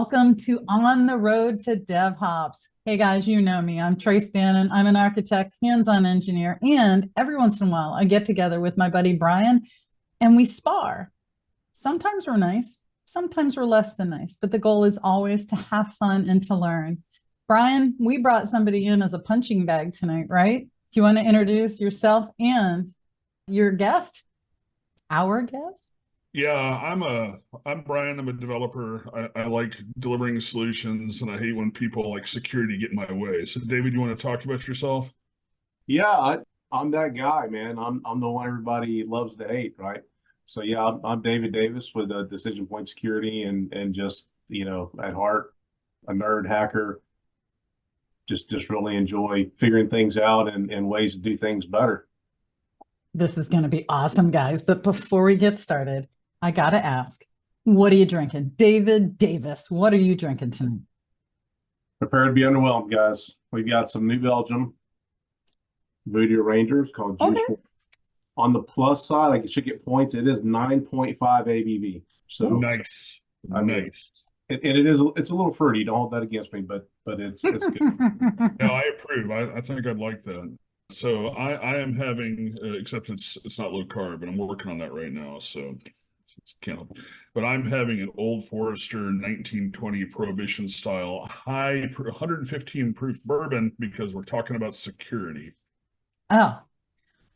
welcome to On the Road to DevHops. Hey guys, you know me. I'm Trac Bannon. I'm an architect, hands-on engineer, and every once in a while I get together with my buddy Bryan and we spar. Sometimes we're nice, sometimes we're less than nice, but the goal is always to have fun and to learn. Bryan, we brought somebody in as a punching bag tonight, right? Do you want to introduce yourself and your guest, our guest? Yeah, I'm Bryan. I'm a developer. I like delivering solutions, and I hate when people like security get in my way. So, David, you want to talk about yourself? I'm that guy, man. I'm the one everybody loves to hate, right? So yeah, I'm David Davis with Decision Point Security, and just at heart a nerd hacker. Just really enjoy figuring things out and ways to do things better. This is going to be awesome, guys. But before we get started, I got to ask, what are you drinking? David Davis, what are you drinking tonight? Prepare to be underwhelmed, guys. We've got some New Belgium Voodoo Rangers called Juice. Okay. On the plus side, like it should get points. It is 9.5 ABV. So nice. It's a little fruity. Don't hold that against me, but it's good. No, I approve. I think I'd like that. So I am having, except it's not low carb, but I'm working on that right now. So can't help. But I'm having an Old Forester 1920 Prohibition style high 115 proof bourbon because we're talking about security. Oh,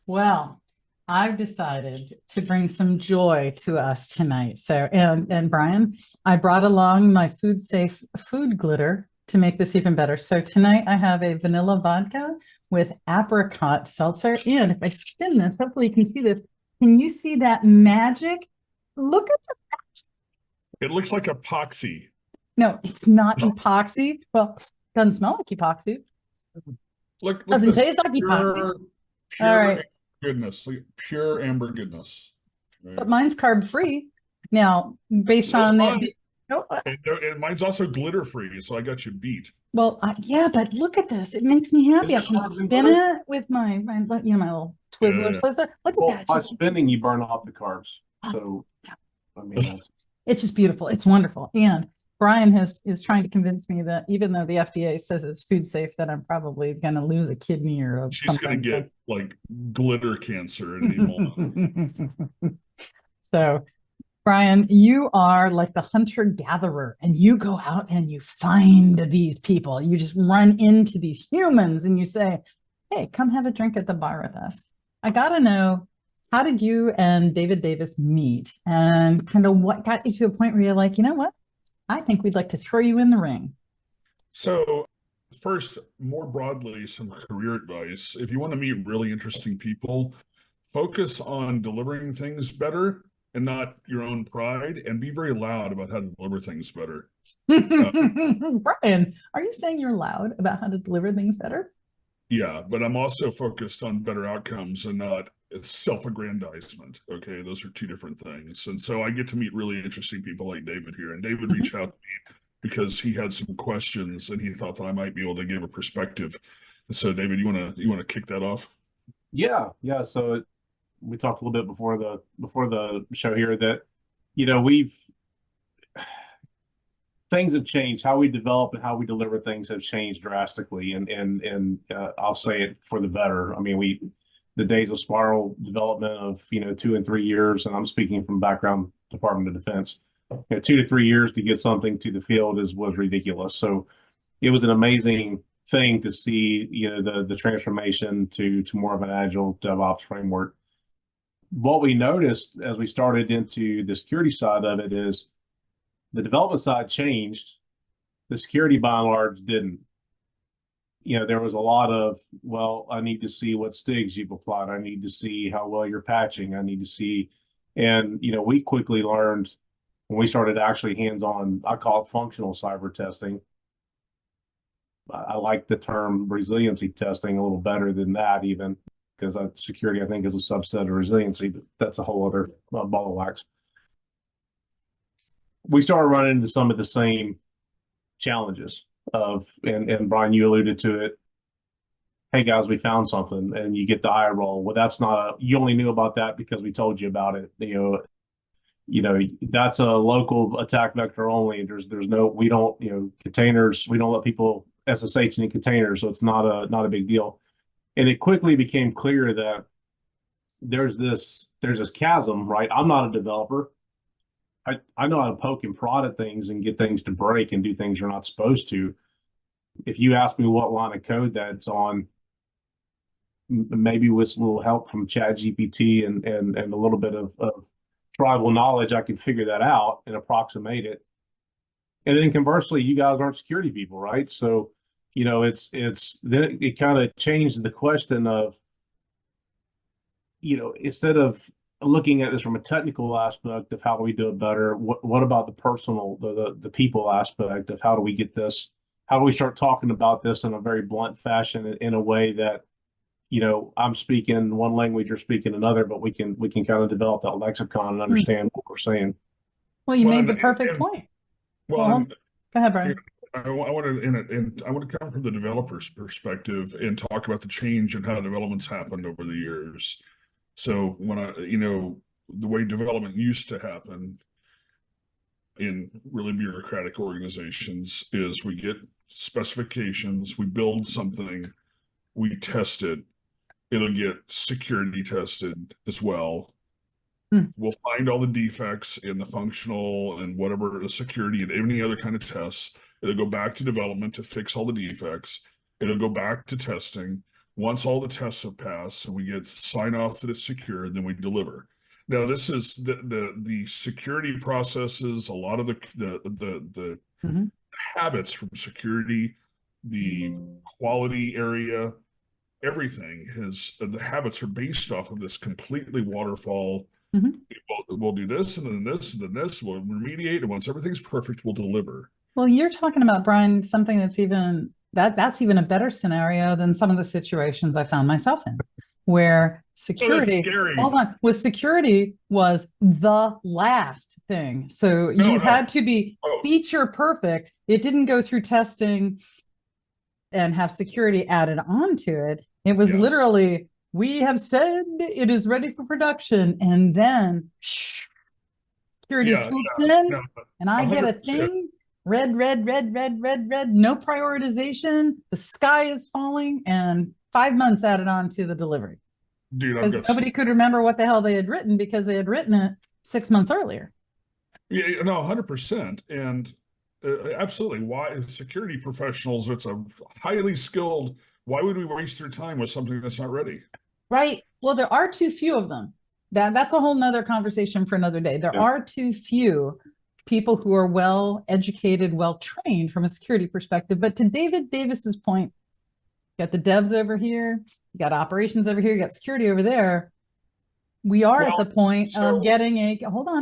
well, I've decided to bring some joy to us tonight. So, and Bryan, I brought along my food safe food glitter to make this even better. So tonight I have a vanilla vodka with apricot seltzer. And if I spin this, hopefully you can see this. Can you see that magic? Look at that. It looks like epoxy. No, it's not epoxy. Well, doesn't smell like epoxy. Look doesn't taste like epoxy. Pure all right. Goodness, pure amber goodness. Right. But mine's carb free. Now, based on the and mine's also glitter free, so I got you beat. Well, yeah, but look at this. It makes me happy. I can spin it with my little Twizzler. Yeah. Look at that. By spinning, you burn off the carbs. So, I mean, it's just beautiful. It's wonderful. And Bryan is trying to convince me that even though the FDA says it's food safe, that I'm probably going to lose a kidney or she's something. She's going to get like glitter cancer anymore. So, Bryan, you are like the hunter-gatherer, and you go out and you find these people. You just run into these humans and you say, hey, come have a drink at the bar with us. I got to know, how did you and David Davis meet, and kind of what got you to a point where you're like, you know what? I think we'd like to throw you in the ring. So first, more broadly, some career advice. If you want to meet really interesting people, focus on delivering things better and not your own pride, and be very loud about how to deliver things better. Bryan, are you saying you're loud about how to deliver things better? Yeah, but I'm also focused on better outcomes and not self-aggrandizement. Okay, those are two different things. And so I get to meet really interesting people like David here. And David reached out to me because he had some questions and he thought that I might be able to give a perspective. And so, David, you want to kick that off? Yeah. So we talked a little bit before the show here that things have changed. How we develop and how we deliver things have changed drastically, and I'll say it for the better. I mean, the days of spiral development of 2 and 3 years, and I'm speaking from background Department of Defense. 2 to 3 years to get something to the field was ridiculous. So it was an amazing thing to see the transformation to more of an agile DevOps framework. What we noticed as we started into the security side of it is the development side changed. The security by and large didn't. There was a lot of, well, I need to see what STIGs you've applied. I need to see how well you're patching. I need to see, and we quickly learned when we started actually hands-on, I call it functional cyber testing. I like the term resiliency testing a little better than that, even because security, I think, is a subset of resiliency, but that's a whole other ball of wax. We started running into some of the same challenges and Bryan, you alluded to it. Hey guys, we found something, and you get the eye roll. Well, that's not you only knew about that because we told you about it. that's a local attack vector only. There's no, we don't, containers, we don't let people SSH in containers, so it's not a big deal. And it quickly became clear that there's this chasm, right? I'm not a developer. I know how to poke and prod at things and get things to break and do things you're not supposed to. If you ask me what line of code that's on, maybe with a little help from ChatGPT and a little bit of tribal knowledge, I can figure that out and approximate it. And then conversely, you guys aren't security people, right? So, it's then it kind of changed the question of, instead of looking at this from a technical aspect of how do we do it better, what about the personal, the people aspect of how do we get this? How do we start talking about this in a very blunt fashion in a way that, I'm speaking one language, you're speaking another, but we can kind of develop that lexicon and understand what we're saying. Well, you made the perfect point. Go ahead, Brian. I want to come from the developer's perspective and talk about the change and how development's happened over the years. So when the way development used to happen in really bureaucratic organizations is we get specifications, we build something, we test it, it'll get security tested as well. We'll find all the defects in the functional and whatever the security and any other kind of tests. It'll go back to development to fix all the defects. It'll go back to testing. Once all the tests have passed and we get sign off that it's secure, then we deliver. Now, this is the security processes, a lot of the habits from security, the quality area, everything the habits are based off of this completely waterfall. We'll do this and then this and then this. We'll remediate, and once everything's perfect, we'll deliver. Well, you're talking about, Brian, something that's even a better scenario than some of the situations I found myself in, where security, security was the last thing. So you had to be feature perfect. It didn't go through testing and have security added onto it. It was literally, we have said it is ready for production, and then security swoops in, and I get a thing. Red, no prioritization. The sky is falling, and 5 months added on to the delivery. Dude, because nobody could remember what the hell they had written because they had written it 6 months earlier. Yeah, no, 100%. And absolutely. Why security professionals, it's a highly skilled. Why would we waste their time with something that's not ready? Right. Well, there are too few of them. That's a whole nother conversation for another day. There are too few people who are well educated, well trained from a security perspective. But to David Davis's point, you got the devs over here, you got operations over here, you got security over there. We are at the point of getting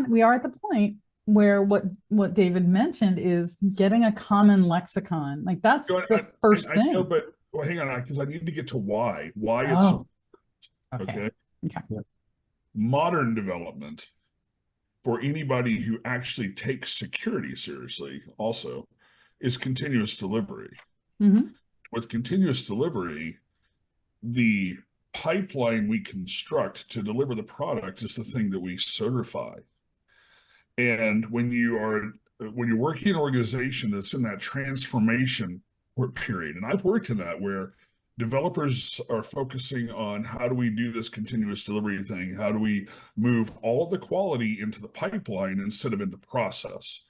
we are at the point where what David mentioned is getting a common lexicon. Like that's the first thing. I know, but hang on, because I need to get to why. Why it's okay. Modern development, for anybody who actually takes security seriously, also is continuous delivery. With continuous delivery, the pipeline we construct to deliver the product is the thing that we certify. And when you're working in an organization that's in that transformation period, and I've worked in that where developers are focusing on how do we do this continuous delivery thing? How do we move all of the quality into the pipeline instead of into process?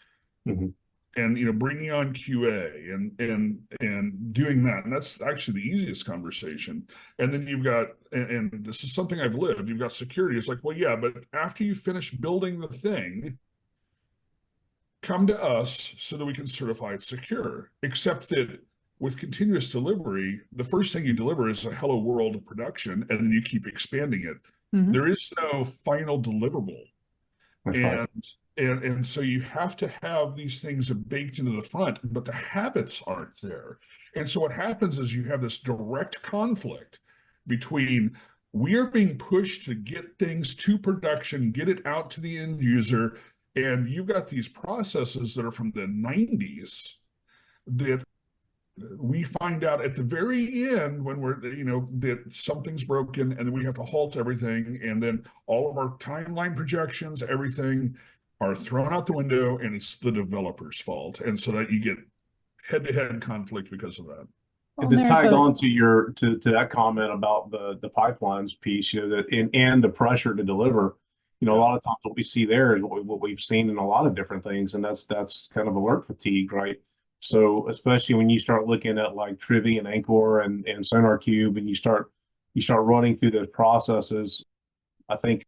And bringing on QA and doing that, and that's actually the easiest conversation. And then you've got, and this is something I've lived. You've got security. It's like, well, yeah, but after you finish building the thing, come to us so that we can certify it secure. Except that with continuous delivery, the first thing you deliver is a hello world of production, and then you keep expanding it. There is no final deliverable. And so you have to have these things baked into the front, but the habits aren't there. And so what happens is you have this direct conflict between we are being pushed to get things to production, get it out to the end user, and you've got these processes that are from the 90s that we find out at the very end when we're, that something's broken and then we have to halt everything. And then all of our timeline projections, everything are thrown out the window and it's the developer's fault. And so that you get head-to-head conflict because of that. And to tag on to your to that comment about the pipelines piece, that and the pressure to deliver, a lot of times what we see there is what we've seen in a lot of different things, and that's kind of alert fatigue, right? So especially when you start looking at like Trivy and Anchor and SonarQube, and you start running through those processes, I think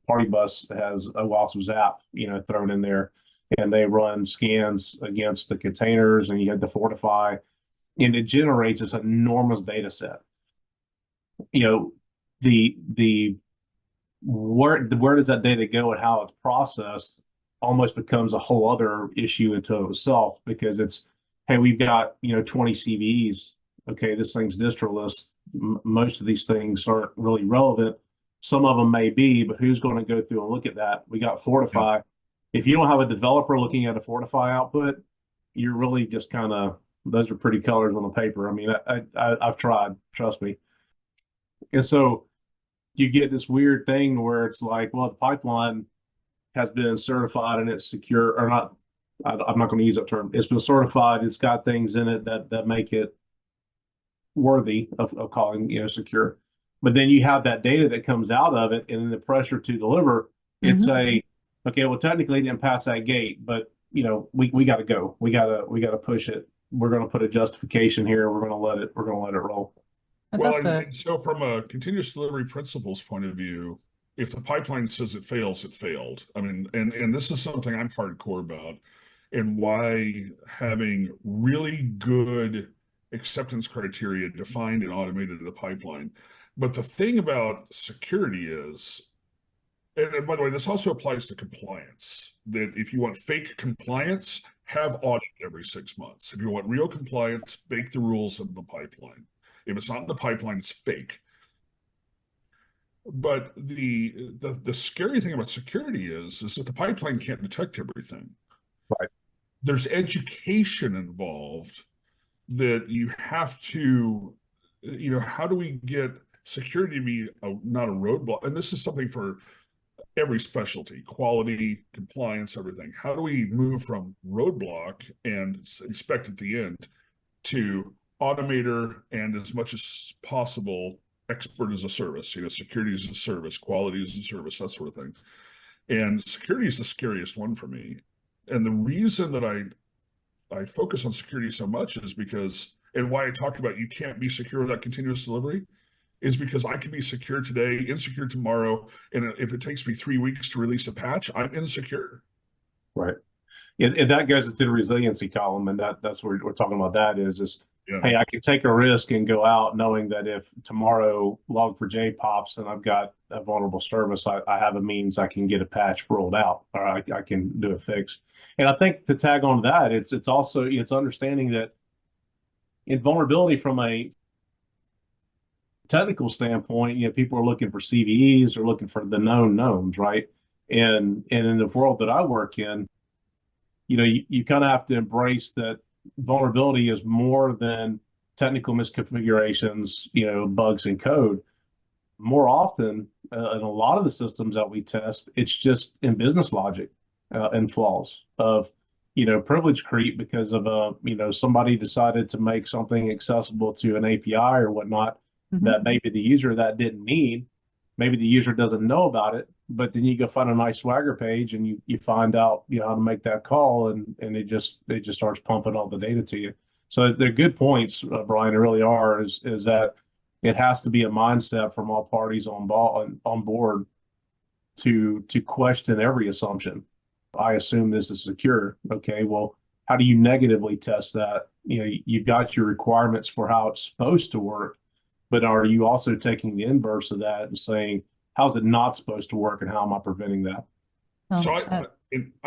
Partybus has a WASP-Zap, thrown in there, and they run scans against the containers, and you had the fortify. And it generates this enormous data set. The where does that data go and how it's processed almost becomes a whole other issue into itself, because it's, hey, we've got 20 CVEs. Okay, this thing's distroless. Most of these things aren't really relevant. Some of them may be, but who's going to go through and look at that? We got fortify. Yeah. If you don't have a developer looking at a fortify output, you're really just kind of, those are pretty colors on the paper. I mean, I've tried, trust me. And so you get this weird thing where it's like, well, the pipeline has been certified and it's secure, or not. I'm not going to use that term. It's been certified. It's got things in it that make it worthy of calling secure. But then you have that data that comes out of it, and then the pressure to deliver. It's okay. Well, technically it didn't pass that gate, but we got to go. We got to push it. We're going to put a justification here. We're going to let it roll. Well, and so from a continuous delivery principles point of view, if the pipeline says it fails, it failed. I mean, and this is something I'm hardcore about, and why having really good acceptance criteria defined and automated in the pipeline. But the thing about security is, and by the way, this also applies to compliance, that if you want fake compliance, have audit every 6 months. If you want real compliance, bake the rules in the pipeline. If it's not in the pipeline, it's fake. But the scary thing about security is that the pipeline can't detect everything. Right. There's education involved that you have to, how do we get security to be not a roadblock? And this is something for every specialty, quality, compliance, everything. How do we move from roadblock and inspect at the end to automator and, as much as possible, expert as a service, security as a service, quality as a service, that sort of thing. And security is the scariest one for me. And the reason that I focus on security so much is because, and why I talk about you can't be secure without continuous delivery, is because I can be secure today, insecure tomorrow, and if it takes me 3 weeks to release a patch, I'm insecure. Right. And that goes into the resiliency column, and that's what we're talking about. That is hey, I can take a risk and go out knowing that if tomorrow Log4j pops and I've got a vulnerable service, I have a means I can get a patch rolled out, or I can do a fix. And I think to tag on to that, it's also understanding that in vulnerability from a technical standpoint, people are looking for CVEs, or looking for the known knowns, right? And in the world that I work in, you kind of have to embrace that vulnerability is more than technical misconfigurations, bugs in code. More often, in a lot of the systems that we test, it's just in business logic and flaws of, privilege creep because of somebody decided to make something accessible to an API or whatnot that maybe the user that didn't need. Maybe the user doesn't know about it, but then you go find a nice Swagger page and you find out how to make that call, and it just starts pumping all the data to you. So they're good points, Bryan. It really are. Is that it has to be a mindset from all parties on board to question every assumption. I assume this is secure. Okay, well, how do you negatively test that? You've got your requirements for how it's supposed to work, but are you also taking the inverse of that and saying, how's it not supposed to work, and how am I preventing that? So I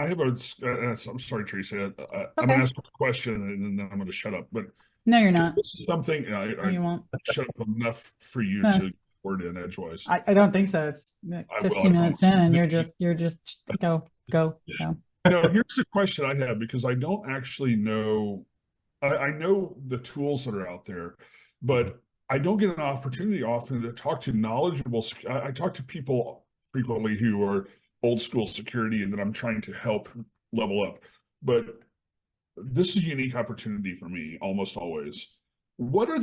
have I'm sorry, Tracy. I'm going to ask a question and then I'm going to shut up. But no, you're not. This is something you won't shut up enough for you to word in edgewise. I don't think so. It's 15 minutes in, and you're just go. No, here's the question I have, because I don't actually know. I know the tools that are out there, but I don't get an opportunity often to talk to knowledgeable. I talk to people frequently who are old school security and that I'm trying to help level up. But this is a unique opportunity for me almost always. What are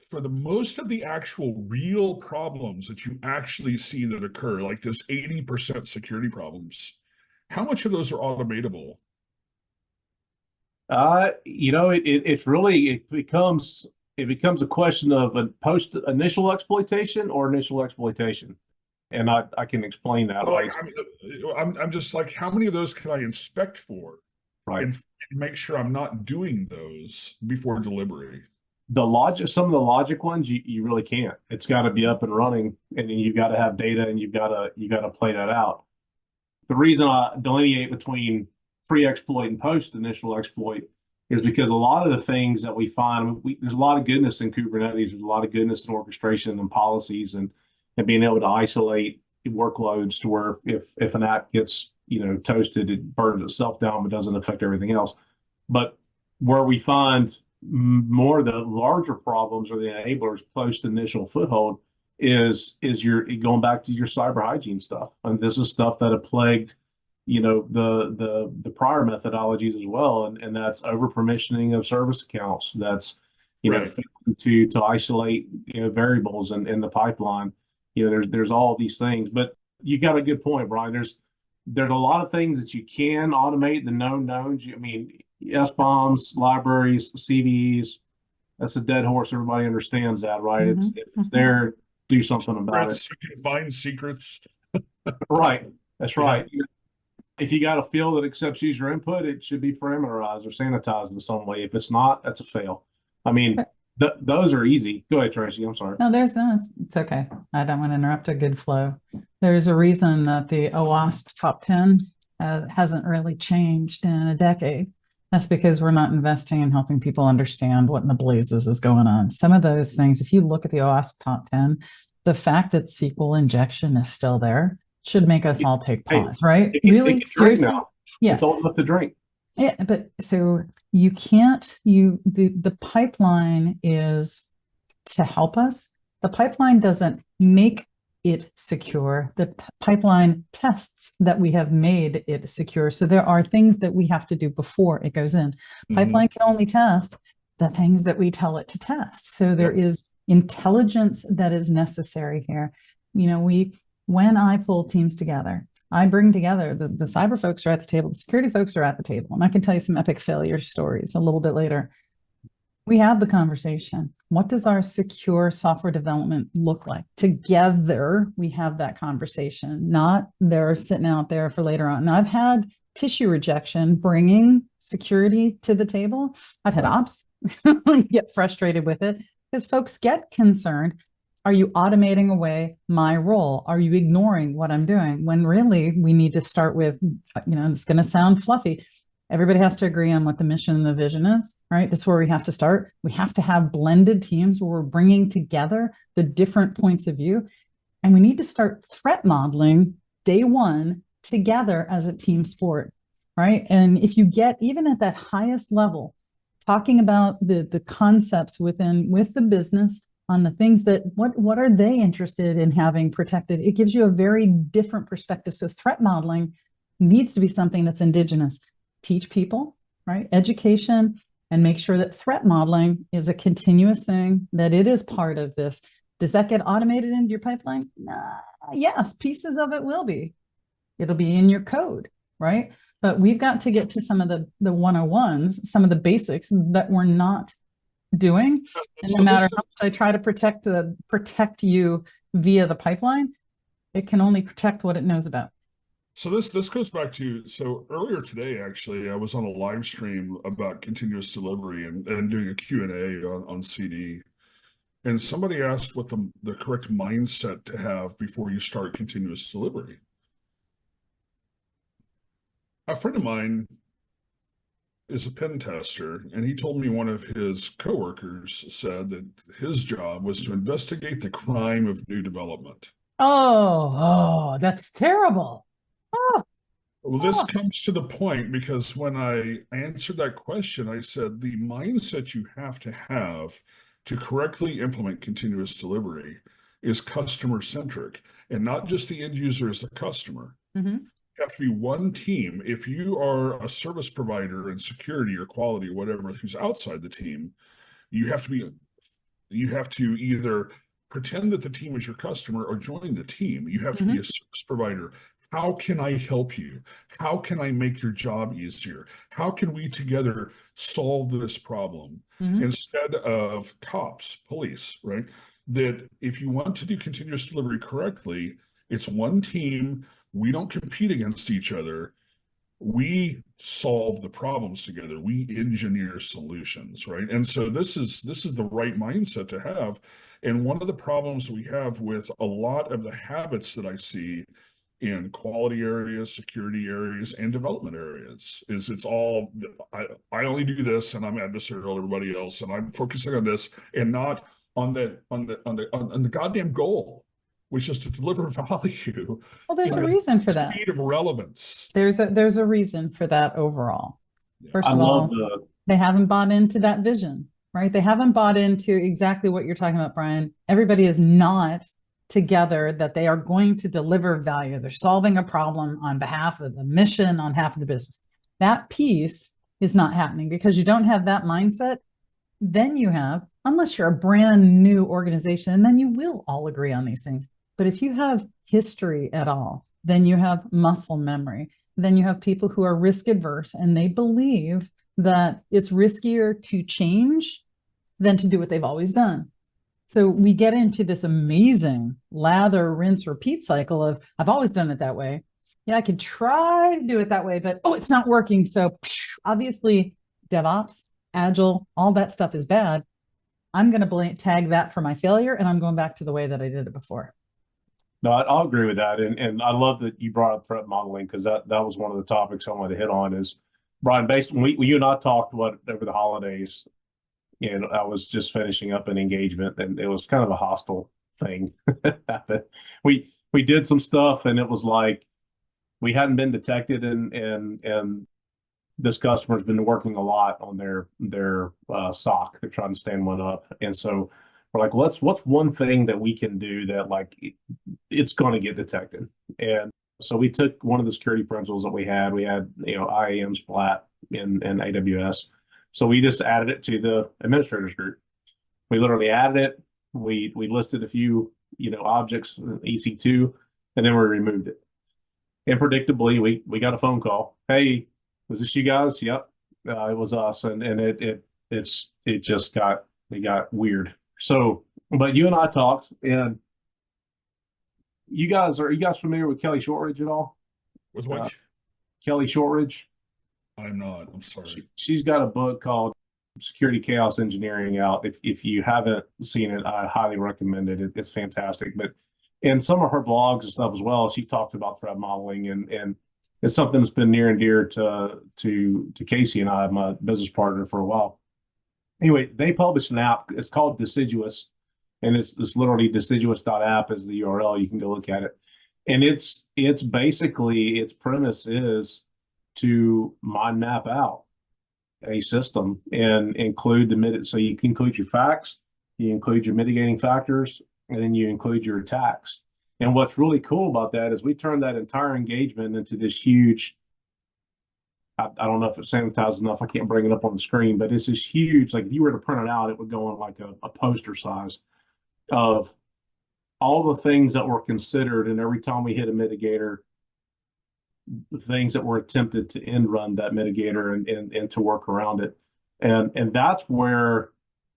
for the most of the actual real problems that you actually see that occur, like those 80% security problems, how much of those are automatable? It's really, it becomes a question of a post initial exploitation or initial exploitation. And I can explain that, Well, right? I'm just like, how many of those can I inspect for Right. and make sure I'm not doing those before delivery? Some of the logic ones, you really can't. It's got to be up and running, and then you've got to have data, and you got to play that out. The reason I delineate between pre-exploit and post-initial exploit is because a lot of the things that we find, there's a lot of goodness in Kubernetes. There's a lot of goodness in orchestration and policies, and being able to isolate workloads to where if an app gets toasted, it burns itself down but doesn't affect everything else. But where we find more of the larger problems or the enablers post initial foothold is you're going back to your cyber hygiene stuff, and this is stuff that have plagued the prior methodologies as well, and that's over permissioning of service accounts. That's Right. to isolate variables in the pipeline. There's all these things, but you got a good point, Brian. There's a lot of things that you can automate, the known knowns. I mean, SBOMs, libraries, CVEs, that's a dead horse. Everybody understands that, right? If it's there, do something about it. You can find secrets. Right. That's right. If you got a field that accepts user input, it should be parameterized or sanitized in some way. If it's not, that's a fail. I mean, those are easy. Go ahead, Tracy. I'm sorry. No, it's okay. I don't want to interrupt a good flow. There's a reason that the OWASP top 10 hasn't really changed in a decade. That's because we're not investing in helping people understand what in the blazes is going on. Some of those things, if you look at the OWASP top 10, the fact that SQL injection is still there should make us all take pause, right? Really, seriously? Now. Yeah. It's old enough to drink. Yeah, but so you can't, the pipeline is to help us. The pipeline doesn't make it secure. The pipeline tests that we have made it secure. So there are things that we have to do before it goes in. Pipeline can only test the things that we tell it to test. So there is intelligence that is necessary here. When I pull teams together, I bring together the cyber folks are at the table, the security folks are at the table, and I can tell you some epic failure stories a little bit later. We have the conversation. What does our secure software development look like? Together, we have that conversation, not they're sitting out there for later on. And I've had tissue rejection bringing security to the table. I've had ops get frustrated with it because folks get concerned. Are you automating away my role? Are you ignoring what I'm doing? When really we need to start with, it's going to sound fluffy. Everybody has to agree on what the mission and the vision is, right? That's where we have to start. We have to have blended teams where we're bringing together the different points of view. And we need to start threat modeling day one together as a team sport, right? And if you get even at that highest level, talking about the concepts with the business, on the things that what are they interested in having protected, it gives you a very different perspective. So threat modeling needs to be something that's indigenous. Teach people, right? Education, and make sure that threat modeling is a continuous thing, that it is part of this. Does that get automated into your pipeline? Yes, pieces of it will be. It'll be in your code, right? But we've got to get to some of the 101s, some of the basics that we're not doing. And no matter how much I try to protect you via the pipeline, it can only protect what it knows about. So this goes back to, so earlier today, actually, I was on a live stream about continuous delivery and doing a Q&A on CD. And somebody asked what the correct mindset to have before you start continuous delivery. A friend of mine is a pen tester, and he told me one of his coworkers said that his job was to investigate the crime of new development. Oh, that's terrible. Well, this comes to the point because when I answered that question, I said the mindset you have to correctly implement continuous delivery is customer centric, and not just the end user as the customer. Mhm. You have to be one team. If you are a service provider in security or quality or whatever who's outside the team, you have to be you have to either pretend that the team is your customer or join the team. You have to be a service provider. How can I help you? How can I make your job easier? How can we together solve this problem Mhm. instead of cops, police, right? That if you want to do continuous delivery correctly, it's one team. We don't compete against each other. We solve the problems together. We engineer solutions, right? And so this is the right mindset to have. And one of the problems we have with a lot of the habits that I see in quality areas, security areas, and development areas is it's all I only do this and I'm adversarial to everybody else and I'm focusing on this and not on the goddamn goal, which is to deliver value Well, there's in a the reason for that. speed of relevance. There's a reason for that overall. First I of love all, the they haven't bought into that vision, right? They haven't bought into exactly what you're talking about, Bryan. Everybody is not together that they are going to deliver value. They're solving a problem on behalf of the mission, on behalf of the business. That piece is not happening because you don't have that mindset. Then you have, unless you're a brand new organization, and then you will all agree on these things. But if you have history at all, then you have muscle memory. Then you have people who are risk adverse and they believe that it's riskier to change than to do what they've always done. So we get into this amazing lather, rinse, repeat cycle of I've always done it that way. Yeah, I could try to do it that way, but it's not working. So obviously, DevOps, Agile, all that stuff is bad. I'm going to tag that for my failure, and I'm going back to the way that I did it before. No, I'll agree with that, and I love that you brought up threat modeling because that was one of the topics I wanted to hit on. Is Bryan, based when you and I talked over the holidays, and I was just finishing up an engagement, and it was kind of a hostile thing that happened. We did some stuff, and it was like we hadn't been detected, and this customer's been working a lot on their SOC. They're trying to stand one up, and so we're like, what's one thing that we can do that like it's going to get detected? And so we took one of the security principles that we had. We had IAM Splat in AWS. So we just added it to the administrators group. We literally added it. We listed a few objects, EC2, and then we removed it. And predictably, we got a phone call. Hey, was this you guys? Yep, it was us. And it just got weird. So, but you and I talked, and are you guys familiar with Kelly Shortridge at all? With what? Kelly Shortridge. I'm not. I'm sorry. She's got a book called Security Chaos Engineering out. If you haven't seen it, I highly recommend it. It's fantastic. But in some of her blogs and stuff as well, she talked about threat modeling, and it's something that's been near and dear to Casey and I, my business partner, for a while. Anyway, they published an app. It's called Deciduous, and it's literally Deciduous.app is the URL. You can go look at it, and it's basically its premise is to mind map out a system and include so you can include your facts, you include your mitigating factors, and then you include your attacks. And what's really cool about that is we turned that entire engagement into this huge, I don't know if it's sanitized enough, I can't bring it up on the screen, but it's this huge, like if you were to print it out, it would go on like a poster size of all the things that were considered. And every time we hit a mitigator, the things that were attempted to end run that mitigator and to work around it. And that's where,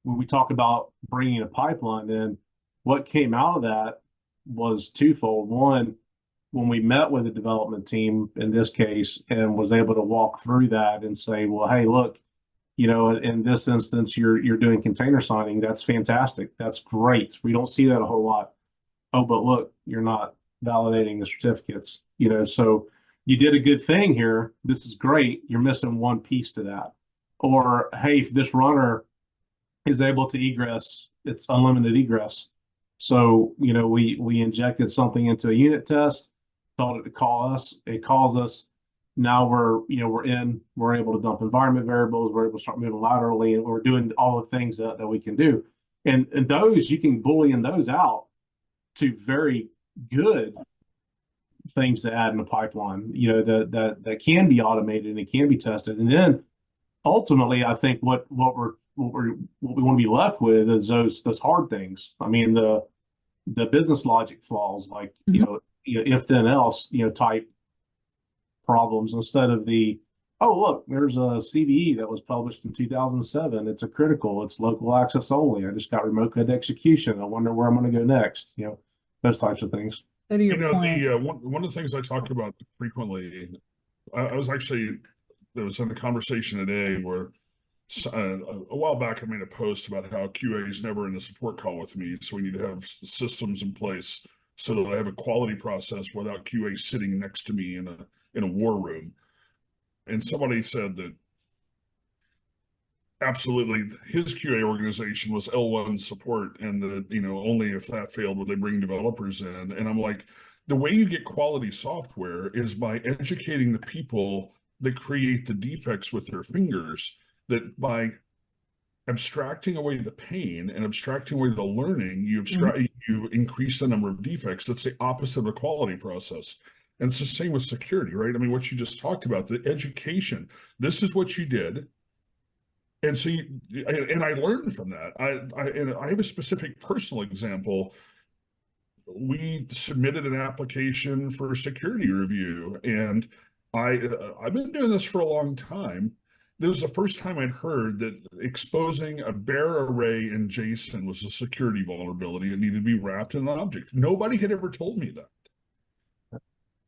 when we talk about bringing a pipeline in, what came out of that was twofold. One, when we met with the development team in this case and was able to walk through that and say, well, hey, look, in this instance, you're doing container signing. That's fantastic. That's great. We don't see that a whole lot. Oh, but look, you're not validating the certificates, so you did a good thing here. This is great. You're missing one piece to that. Or, hey, if this runner is able to egress, it's unlimited egress. So, we injected something into a unit test, told it to call us. It calls us. Now we're able to dump environment variables. We're able to start moving laterally, and we're doing all the things that we can do. And those, you can Boolean those out to very good things to add in the pipeline, that can be automated and it can be tested. And then ultimately, I think what we want to be left with is those hard things. I mean, the business logic flaws, like, if then else, type problems, instead of oh, look, there's a CVE that was published in 2007. It's it's local access only. I just got remote code execution. I wonder where I'm going to go next. Those types of things. So to your point, one of the things I talk about frequently, I was actually, there was in a conversation today where a while back I made a post about how QA is never in a support call with me, so we need to have systems in place so that I have a quality process without QA sitting next to me in a war room. And somebody said that absolutely his QA organization was L1 support, and that only if that failed would they bring developers in. And I'm like, the way you get quality software is by educating the people that create the defects with their fingers, that by abstracting away the pain and abstracting away the learning, you increase the number of defects. That's the opposite of a quality process. And it's the same with security, right? I mean, what you just talked about, the education, this is what you did. And so and I learned from that. I have a specific personal example. We submitted an application for security review, and I've been doing this for a long time. This was the first time I'd heard that exposing a bare array in JSON was a security vulnerability. It needed to be wrapped in an object. Nobody had ever told me that.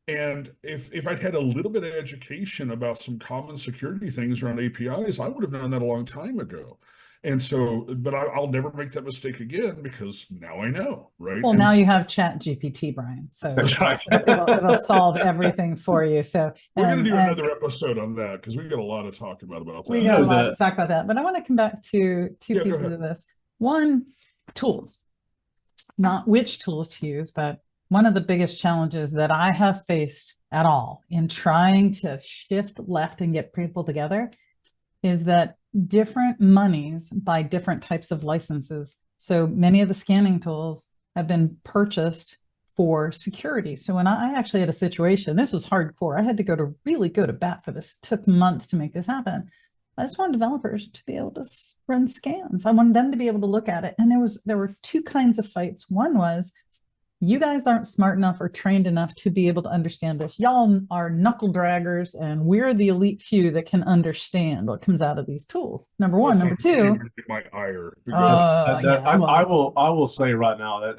And if I'd had a little bit of education about some common security things around APIs, I would have known that a long time ago. And so, but I'll never make that mistake again, because now I know, right? Well, now you have Chat GPT, Brian. So it'll solve everything for you. So we're going to do another episode on that, because we've got a lot to talk about that. We got a lot to talk about that. But I want to come back to two pieces of this. One, tools. Not which tools to use, but one of the biggest challenges that I have faced at all in trying to shift left and get people together is that different monies buy different types of licenses. So many of the scanning tools have been purchased for security. So when I actually had a situation, this was hardcore. I had to really go to bat for this. It took months to make this happen. I just wanted developers to be able to run scans. I wanted them to be able to look at it. And there were two kinds of fights. One was, you guys aren't smart enough or trained enough to be able to understand this. Y'all are knuckle draggers, and we're the elite few that can understand what comes out of these tools. Number one. Number two. My ire. I will say right now that,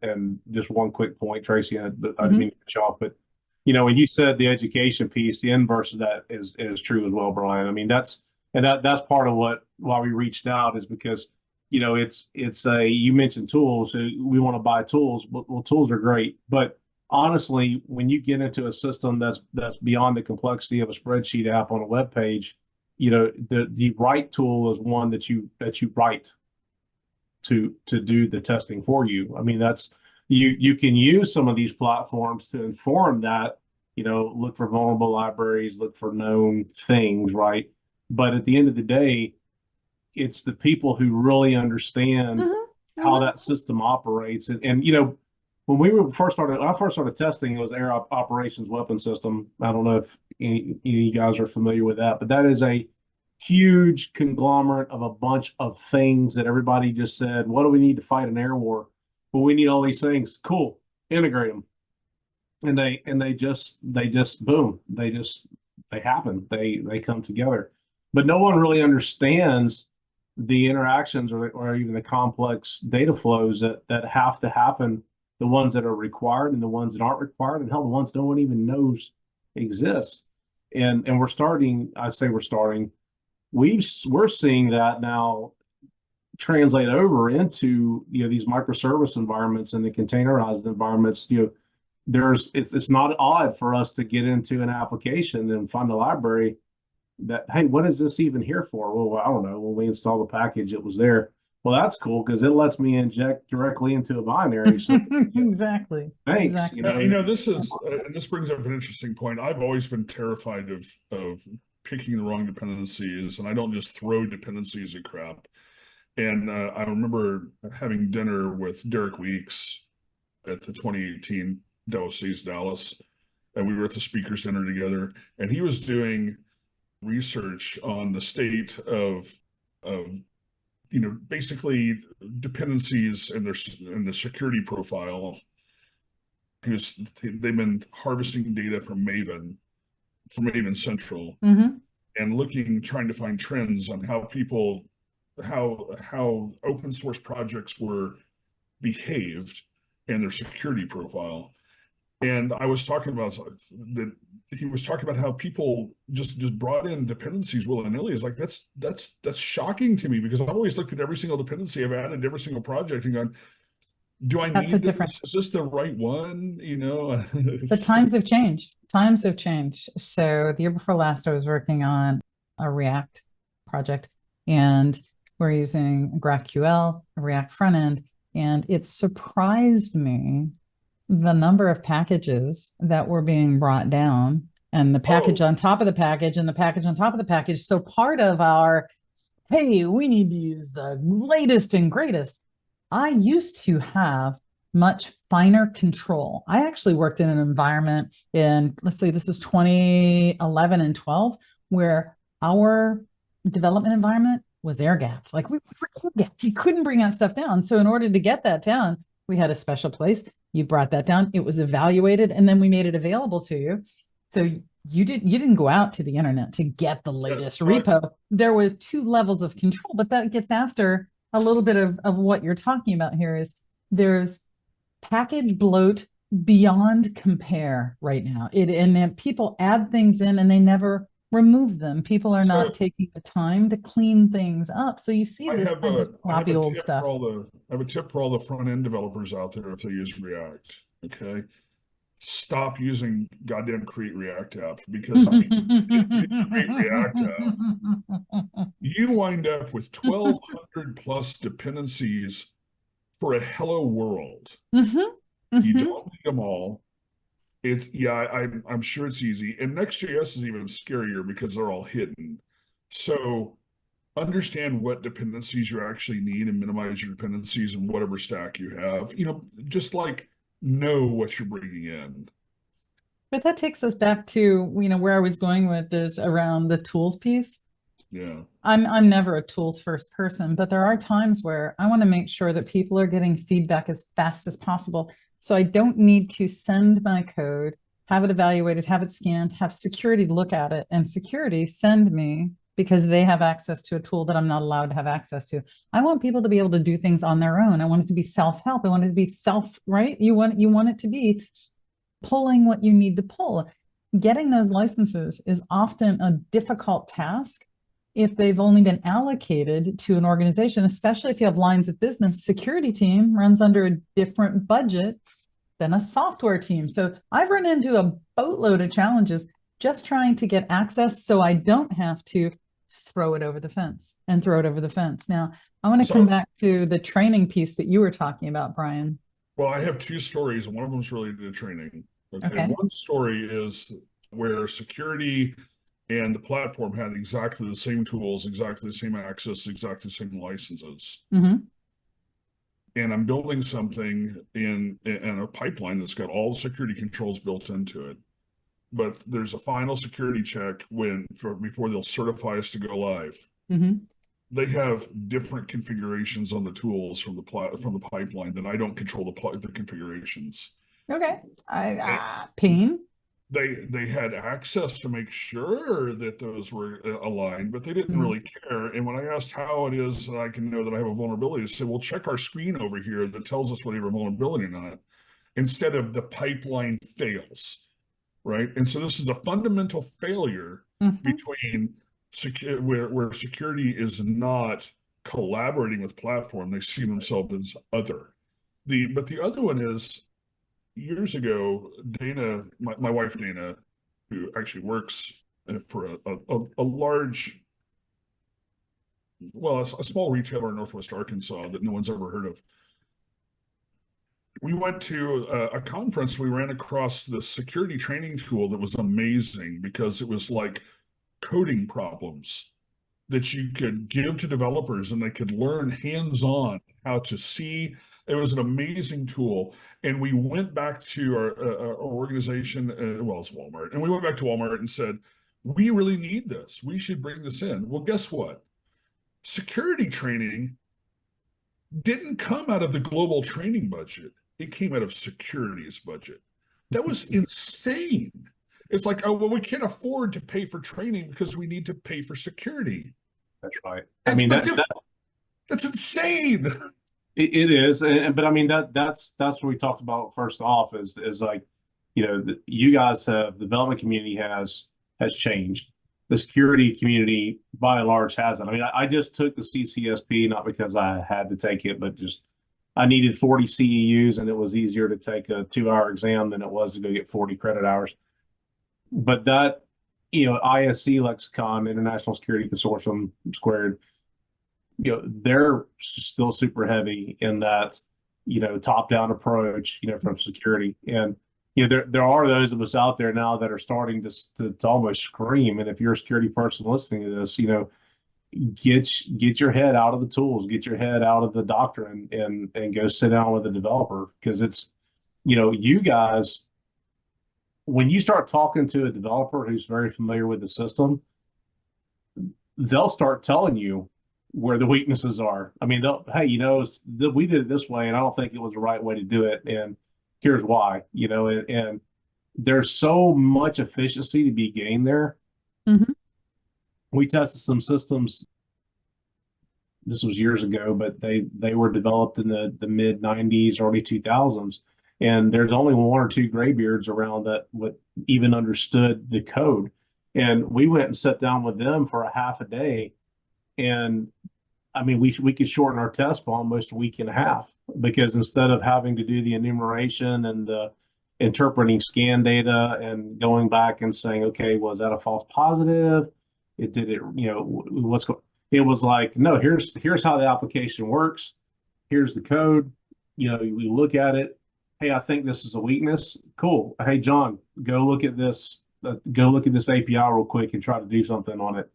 and just one quick point, Tracy, I didn't mean to cut you off, but when you said the education piece, the inverse of that is true as well, Brian. I mean, that's part of why we reached out, is because you mentioned tools, so we want to buy tools. Well, tools are great, but honestly, when you get into a system that's beyond the complexity of a spreadsheet app on a web page, the right tool is one that you write to do the testing for you. I mean, that's you can use some of these platforms to inform that, look for vulnerable libraries, look for known things, right? But at the end of the day, it's the people who really understand how that system operates. And when I first started testing, it was Air Operations Weapon System. I don't know if any of you guys are familiar with that, but that is a huge conglomerate of a bunch of things that everybody just said, what do we need to fight an air war? Well, we need all these things. Cool. Integrate them. And they just boom. They happen. They come together. But no one really understands the interactions or even the complex data flows that have to happen, the ones that are required and the ones that aren't required, and hell, the ones no one even knows exist. And we're seeing that now translate over into these microservice environments and the containerized environments. It's not odd for us to get into an application and find a library that, hey, what is this even here for? Well, I don't know. When we install the package, it was there. Well, that's cool, because it lets me inject directly into a binary. So, exactly. Thanks. Exactly. This brings up an interesting point. I've always been terrified of picking the wrong dependencies, and I don't just throw dependencies at crap. And I remember having dinner with Derek Weeks at the 2018 Dallas, and we were at the speaker center together, and he was doing research on the state of basically dependencies and the security profile. They've been harvesting data from Maven Central, and trying to find trends on how open source projects were behaved and their security profile. And I was talking about that. He was talking about how people just brought in dependencies willy-nilly. It's like, that's shocking to me, because I've always looked at every single dependency I've added to every single project and gone, do I need this? Is this the right one? The times have changed. Times have changed. So the year before last, I was working on a React project, and we're using GraphQL, a React front end, and it surprised me the number of packages that were being brought down, and the package on top of the package and the package on top of the package. So part of our, hey, we need to use the latest and greatest. I used to have much finer control. I actually worked in an environment in, let's say this is 2011 and 12, where our development environment was air gapped. Like we were air gapped. You couldn't bring that stuff down. So in order to get that down, we had a special place. You brought that down, it was evaluated, and then we made it available to you. So you didn't go out to the internet to get the latest repo. There were 2 levels of control, but that gets after a little bit of what you're talking about here. Is there's package bloat beyond compare right now. And people add things in and they never remove them. People are not taking the time to clean things up. So you see this kind of sloppy old stuff. I have a tip for all the front end developers out there if they use React. Okay. Stop using goddamn create React app, because if you create React app, you wind up with 1,200 plus dependencies for a hello world. You don't need them all. I'm sure it's easy. And Next.js is even scarier because they're all hidden. So understand what dependencies you actually need and minimize your dependencies in whatever stack you have. Just like know what you're bringing in. But that takes us back to, where I was going with this around the tools piece. Yeah. I'm never a tools first person, but there are times where I want to make sure that people are getting feedback as fast as possible. So I don't need to send my code, have it evaluated, have it scanned, have security look at it, and security send me, because they have access to a tool that I'm not allowed to have access to. I want people to be able to do things on their own. I want it to be self-help. I want it to be right? You want it to be pulling what you need to pull. Getting those licenses is often a difficult task if they've only been allocated to an organization, especially if you have lines of business. Security team runs under a different budget than a software team. So I've run into a boatload of challenges just trying to get access so I don't have to throw it over the fence. Now, I want to come back to the training piece that you were talking about, Bryan. Well, I have 2 stories, and one of them is related to training. Okay. One story is where security and the platform had exactly the same tools, exactly the same access, exactly the same licenses. And I'm building something in a pipeline that's got all the security controls built into it. But there's a final security check before they'll certify us to go live. They have different configurations on the tools from the pipeline that I don't control the configurations. Okay. Pain. They had access to make sure that those were aligned, but they didn't really care. And when I asked how it is that I can know that I have a vulnerability, they said, well, check our screen over here that tells us whether you have a vulnerability or not, instead of the pipeline fails, right? And so this is a fundamental failure between where security is not collaborating with platform. They see themselves as other. But the other one is, years ago, Dana, my wife Dana, who actually works for a large, a small retailer in Northwest Arkansas that no one's ever heard of. We went to a conference. We ran across the security training tool that was amazing, because it was like coding problems that you could give to developers, and they could learn hands-on how to see It was an amazing tool. And we went back to our organization, well, it's Walmart, and we went back to Walmart and said, we really need this. We should bring this in. Well, guess what? Security training didn't come out of the global training budget. It came out of security's budget. That was insane. It's like, oh, well, we can't afford to pay for training because we need to pay for security. That's right. I mean, that's insane. It is, but I mean that's what we talked about first off is like, you guys have, the development community has changed. The security community by and large hasn't. I mean, I just took the CCSP not because I had to take it, but just I needed 40 CEUs, and it was easier to take a 2-hour exam than it was to go get 40 credit hours. But that, ISC lexicon, International Security Consortium Squared, they're still super heavy in that, top-down approach, from security. And, there are those of us out there now that are starting to almost scream. And if you're a security person listening to this, get your head out of the tools, get your head out of the doctrine, and go sit down with a developer. Because it's, you guys, when you start talking to a developer who's very familiar with the system, they'll start telling you where the weaknesses are. I mean, hey, we did it this way, and I don't think it was the right way to do it, and here's why. And there's so much efficiency to be gained there. Mm-hmm. We tested some systems. This was years ago, but they were developed in the mid 90s, early 2000s, and there's only 1 or 2 graybeards around that would even understood the code. And we went and sat down with them for a half a day. And I mean, we could shorten our test by almost a week and a half, because instead of having to do the enumeration and the interpreting scan data and going back and saying, okay, was that a false positive? It was like, no, here's how the application works. Here's the code. We look at it. Hey, I think this is a weakness. Cool. Hey, John, go look at this. Go look at this API real quick and try to do something on it.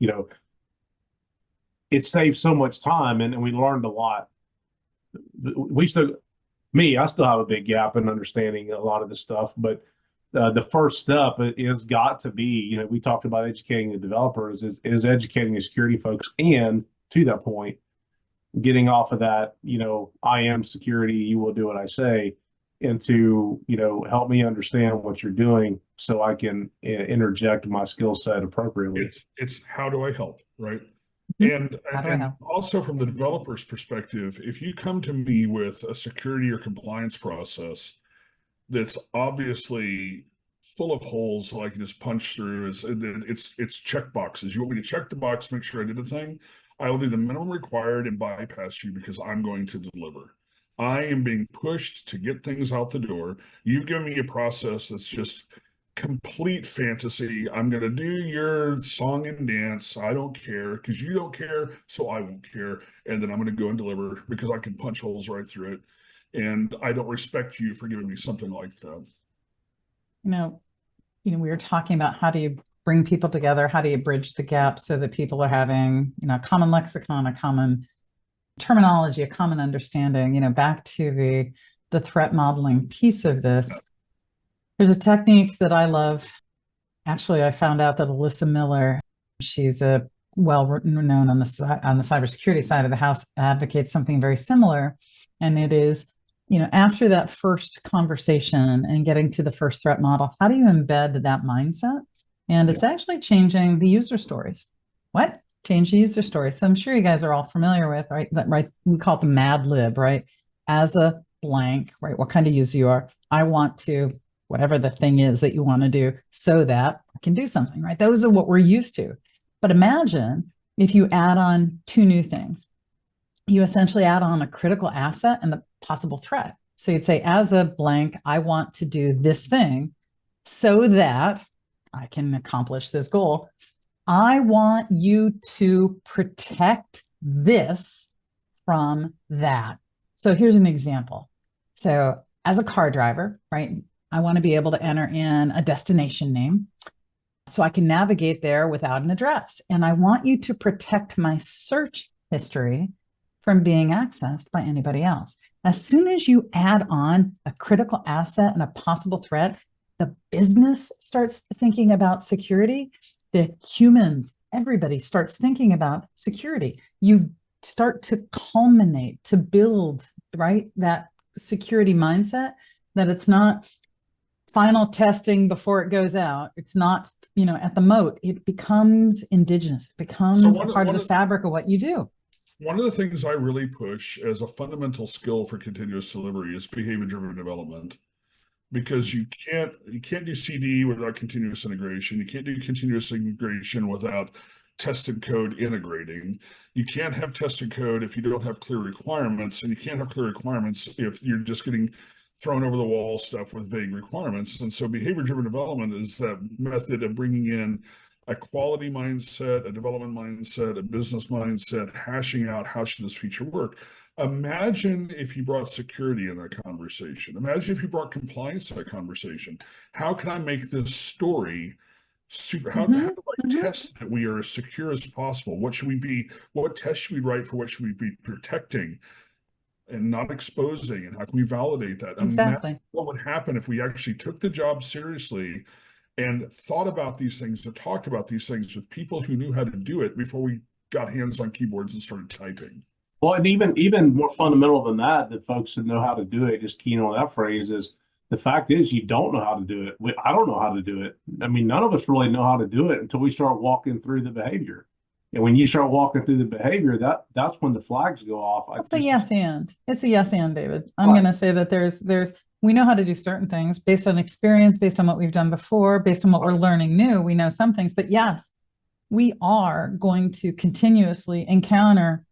It saved so much time, and we learned a lot. I still have a big gap in understanding a lot of this stuff, but the first step is got to be, we talked about educating the developers, is educating the security folks, and to that point, getting off of that, I am security, you will do what I say, into, help me understand what you're doing so I can interject my skill set appropriately. It's how do I help, right? And also from the developer's perspective, if you come to me with a security or compliance process that's obviously full of holes, so I can just punch through, it's check boxes. You want me to check the box, make sure I did the thing? I will do the minimum required and bypass you because I'm going to deliver. I am being pushed to get things out the door. You've given me a process that's just complete fantasy. I'm going to do your song and dance. I don't care because you don't care, so I won't care. And then I'm going to go and deliver because I can punch holes right through it. And I don't respect you for giving me something like that. We were talking about how do you bring people together? How do you bridge the gap so that people are having, a common lexicon, a common terminology, a common understanding, back to the threat modeling piece of this. There's a technique that I love. Actually, I found out that Alyssa Miller, she's a well-known on the cybersecurity side of the house, advocates something very similar. And it is, after that first conversation and getting to the first threat model, how do you embed that mindset? And it's actually changing the user stories. What? Change the user story. So I'm sure you guys are all familiar with, right? We call it the Mad Lib, right? As a blank, right? What kind of user you are. I want to, whatever the thing is that you want to do so that I can do something, right? Those are what we're used to. But imagine if you add on 2 new things. You essentially add on a critical asset and the possible threat. So you'd say, as a blank, I want to do this thing so that I can accomplish this goal. I want you to protect this from that. So here's an example. So as a car driver, right, I want to be able to enter in a destination name so I can navigate there without an address. And I want you to protect my search history from being accessed by anybody else. As soon as you add on a critical asset and a possible threat, the business starts thinking about security. The humans, everybody starts thinking about security. You start to culminate, to build, right, that security mindset, that it's not final testing before it goes out. It's not, at the moat. It becomes indigenous. It becomes a part of the fabric of what you do. One of the things I really push as a fundamental skill for continuous delivery is behavior-driven development. Because you can't do CD without continuous integration. You can't do continuous integration without tested code integrating. You can't have tested code if you don't have clear requirements, and you can't have clear requirements if you're just getting thrown over the wall stuff with vague requirements. And so behavior-driven development is that method of bringing in a quality mindset, a development mindset, a business mindset, hashing out how should this feature work. Imagine if you brought security in that conversation. Imagine if you brought compliance in that conversation. How can I make this story super? How do I test that we are as secure as possible? What tests should we write for? What should we be protecting and not exposing? And how can we validate that? Exactly. Imagine what would happen if we actually took the job seriously and thought about these things and talked about these things with people who knew how to do it before we got hands on keyboards and started typing. Well, and even more fundamental than that folks that know how to do it, just keying on that phrase, is the fact is you don't know how to do it. I don't know how to do it. I mean, none of us really know how to do it until we start walking through the behavior. And when you start walking through the behavior, that's when the flags go off. It's a yes and. It's a yes and, David. I'm going to say that we know how to do certain things based on experience, based on what we've done before, based on what we're learning new. We know some things, but yes, we are going to continuously encounter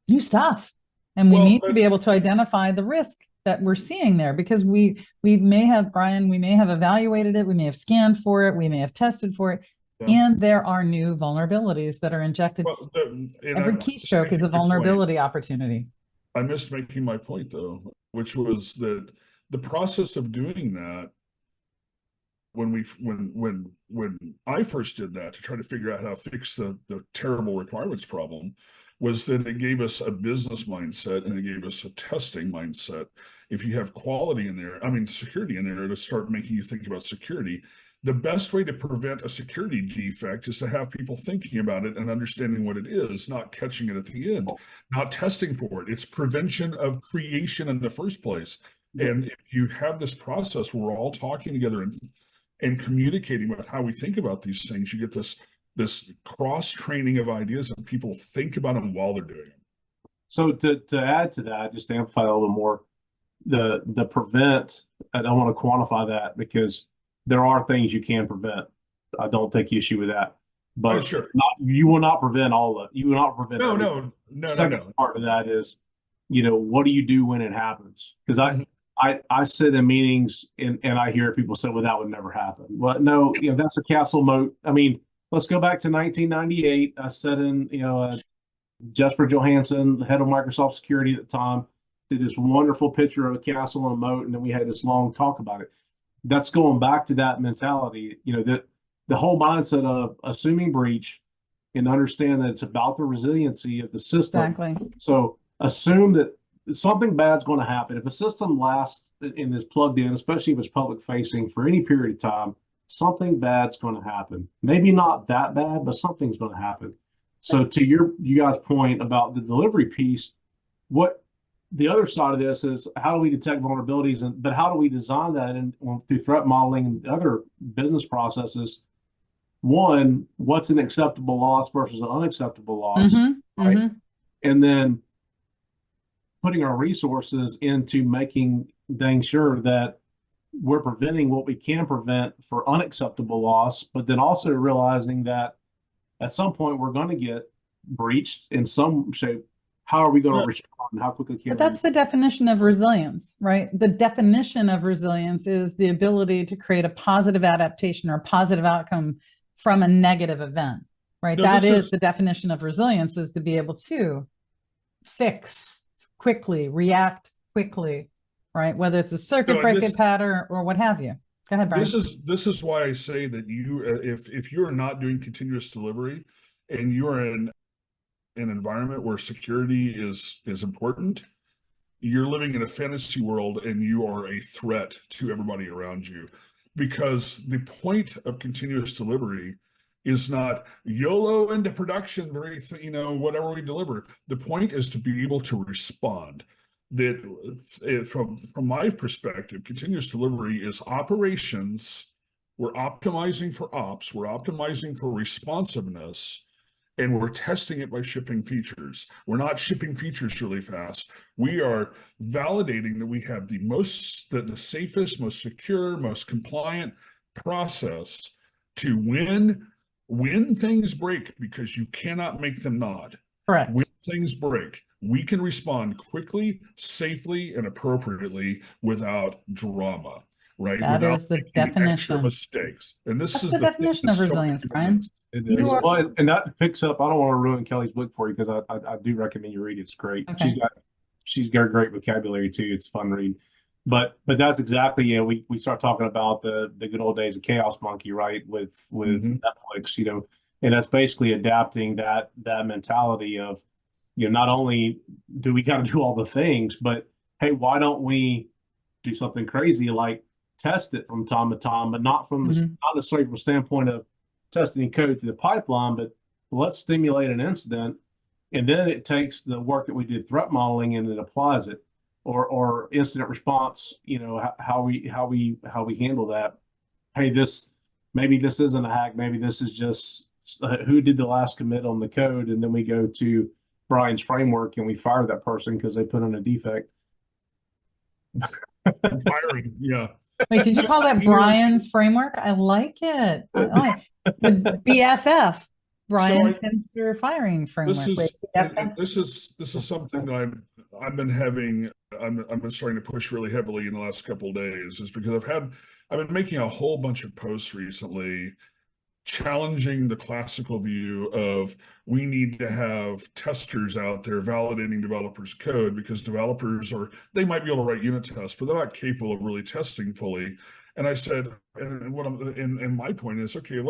new stuff. And we need to be able to identify the risk that we're seeing there, because we may have, Bryan, we may have evaluated it. We may have scanned for it. We may have tested for it. Yeah. And there are new vulnerabilities that are injected. Every keystroke is a vulnerability opportunity. I missed making my point though, which was that the process of doing that, when I first did that to try to figure out how to fix the terrible requirements problem, was that it gave us a business mindset and it gave us a testing mindset. If you have quality in there, security in there to start making you think about security, the best way to prevent a security defect is to have people thinking about it and understanding what it is, not catching it at the end, not testing for it. It's prevention of creation in the first place. And if you have this process where we're all talking together and communicating about how we think about these things, you get this cross-training of ideas and people think about them while they're doing it. So to add to that, just to amplify a little bit more, the prevent, I don't want to quantify that because there are things you can prevent. I don't take issue with that. But sure. You will not prevent all of it. You will not prevent No. Second part of that is, what do you do when it happens? Because I sit in meetings and I hear people say, well, that would never happen. Well, no, that's a castle moat. Let's go back to 1998. I sat in, Jesper Johansson, the head of Microsoft Security at the time, did this wonderful picture of a castle and a moat, and then we had this long talk about it. That's going back to that mentality, that the whole mindset of assuming breach and understand that it's about the resiliency of the system. Exactly. So assume that something bad's going to happen. If a system lasts and is plugged in, especially if it's public facing for any period of time, something bad's going to happen. Maybe not that bad, but something's going to happen. So to you guys' point about the delivery piece, what the other side of this is, how do we detect vulnerabilities, but how do we design that through threat modeling and other business processes? One, what's an acceptable loss versus an unacceptable loss, right? And then putting our resources into making dang sure that we're preventing what we can prevent for unacceptable loss, but then also realizing that at some point we're going to get breached in some shape. How are we going to respond? How quickly can we? But that's the definition of resilience, right? The definition of resilience is the ability to create a positive adaptation or a positive outcome from a negative event, right? No, that is the definition of resilience, is to be able to fix quickly, react quickly, right? Whether it's a circuit breaker pattern or what have you. Go ahead, Bryan. This is why I say that you, if you're not doing continuous delivery and you're in an environment where security is important, you're living in a fantasy world and you are a threat to everybody around you. Because the point of continuous delivery is not YOLO into production, whatever we deliver. The point is to be able to respond. That from my perspective, continuous delivery is operations. We're optimizing for ops, we're optimizing for responsiveness, and we're testing it by shipping features. We're not shipping features really fast. We are validating that we have the safest, most secure, most compliant process to when things break, because you cannot make them not. Correct. When things break, we can respond quickly, safely, and appropriately without drama, right? That Without is the making extra definition. mistakes. And this That's is the the thing definition that of so many resilience, people Brian. miss. It You is. are- Well, and that picks up. I don't want to ruin Kelly's book for you because I do recommend you read it. It's great. Okay. She's got great vocabulary too. It's fun read. But that's exactly, we start talking about the good old days of Chaos Monkey, right? With Mhm. Netflix, and that's basically adapting that mentality of, not only do we got to do all the things, but hey, why don't we do something crazy like test it from time to time, but not from not necessarily from a standpoint of testing code through the pipeline, but let's stimulate an incident, and then it takes the work that we did threat modeling and it applies it, or incident response. How we handle that. Hey, maybe this isn't a hack. Maybe this is just who did the last commit on the code, and then we go to Bryan's framework and we fire that person because they put in a defect. Firing, yeah. Wait, did you call that Bryan's framework? I like it. I like the BFF, Bryan Finster firing framework. This is something that I've been having. I've been starting to push really heavily in the last couple of days, is because I've been making a whole bunch of posts recently challenging the classical view of we need to have testers out there validating developers' code, because developers they might be able to write unit tests, but they're not capable of really testing fully. And I said, and my point is, okay,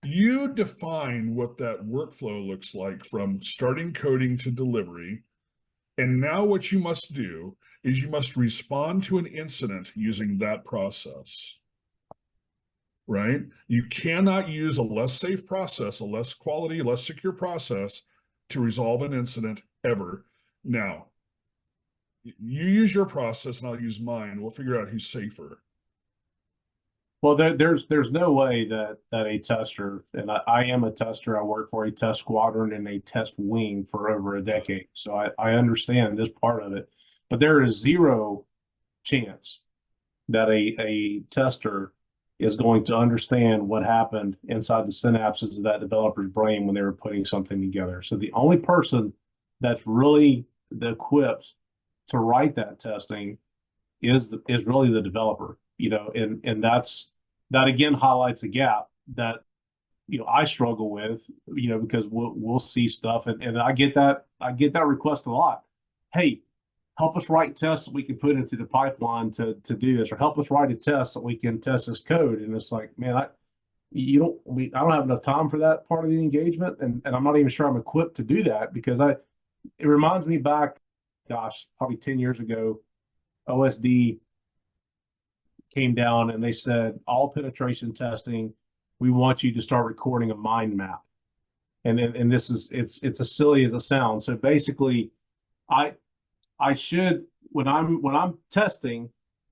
you define what that workflow looks like from starting coding to delivery. And now what you must do is you must respond to an incident using that process. Right? You cannot use a less safe process, a less quality, less secure process to resolve an incident ever. Now, you use your process and I'll use mine. We'll figure out who's safer. Well, there's no way that a tester, and I am a tester. I work for a test squadron and a test wing for over a decade. So I understand this part of it, but there is zero chance that a tester is going to understand what happened inside the synapses of that developer's brain when they were putting something together. So the only person that's really equipped to write that testing is really the developer, and that again highlights a gap that I struggle with, because we'll see stuff, and I get that request a lot. Hey, help us write tests that we can put into the pipeline to do this, or help us write a test so we can test this code. And it's like, man, I don't have enough time for that part of the engagement, and I'm not even sure I'm equipped to do that, because it reminds me back, gosh, probably 10 years ago, OSD came down and they said, all penetration testing, we want you to start recording a mind map. And it's as silly as it sounds. So basically, I should, when I'm testing,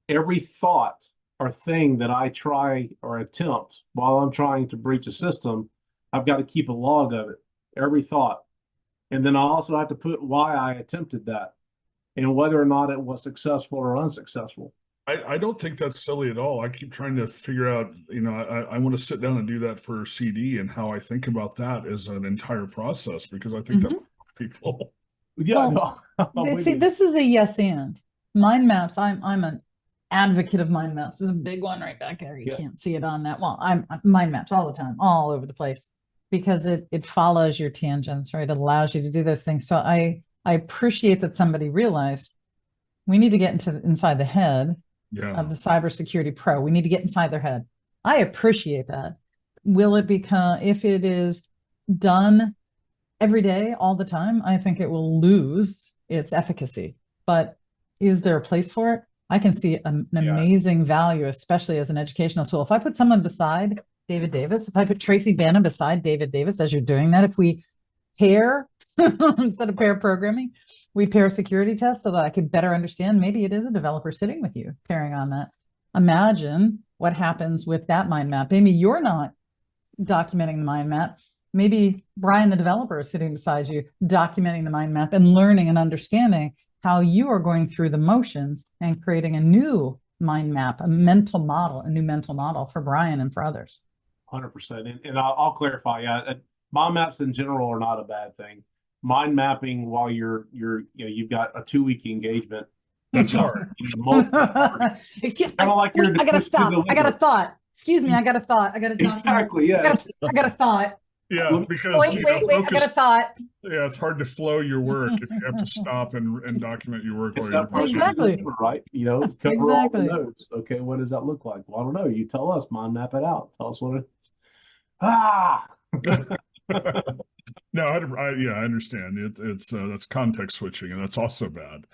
every thought or thing that I try or attempt while I'm trying to breach a system, I've got to keep a log of it, every thought. And then I also have to put why I attempted that and whether or not it was successful or unsuccessful. I don't think that's silly at all. I keep trying to figure out, I want to sit down and do that for CD, and how I think about that as an entire process, because I think that people. Yeah, well, see, this is a yes and. Mind maps, I'm an advocate of mind maps. There's a big one right back there. You can't see it on that wall. I'm mind maps all the time, all over the place, because it follows your tangents, right? It allows you to do those things. So I appreciate that somebody realized we need to get inside the head of the cybersecurity pro. We need to get inside their head. I appreciate that. Will it become, if it is done every day, all the time, I think it will lose its efficacy. But is there a place for it? I can see an amazing value, especially as an educational tool. If I put someone beside David Davis, if I put Trac Bannon beside David Davis, as you're doing that, if we pair instead of pair programming, we pair security tests so that I could better understand. Maybe it is a developer sitting with you pairing on that. Imagine what happens with that mind map. Maybe you're not documenting the mind map. Maybe Bryan, the developer, is sitting beside you, documenting the mind map and learning and understanding how you are going through the motions and creating a new mind map, a mental model, a new mental model for Bryan and for others. 100%. And I'll clarify. Yeah, mind maps in general are not a bad thing. Mind mapping while you've got a 2-week engagement. That's hard. Excuse me. I gotta stop. I got a thought. Excuse me. I got a thought. I got to exactly. Yeah. I got a thought. Yeah, because wait, I got a thought. Yeah, it's hard to flow your work if you have to stop and document your work. Exactly. Right. Cover all the notes. Okay, what does that look like? Well, I don't know. You tell us. Mind map it out. Tell us what it is. No, I understand. It's that's context switching, and that's also bad.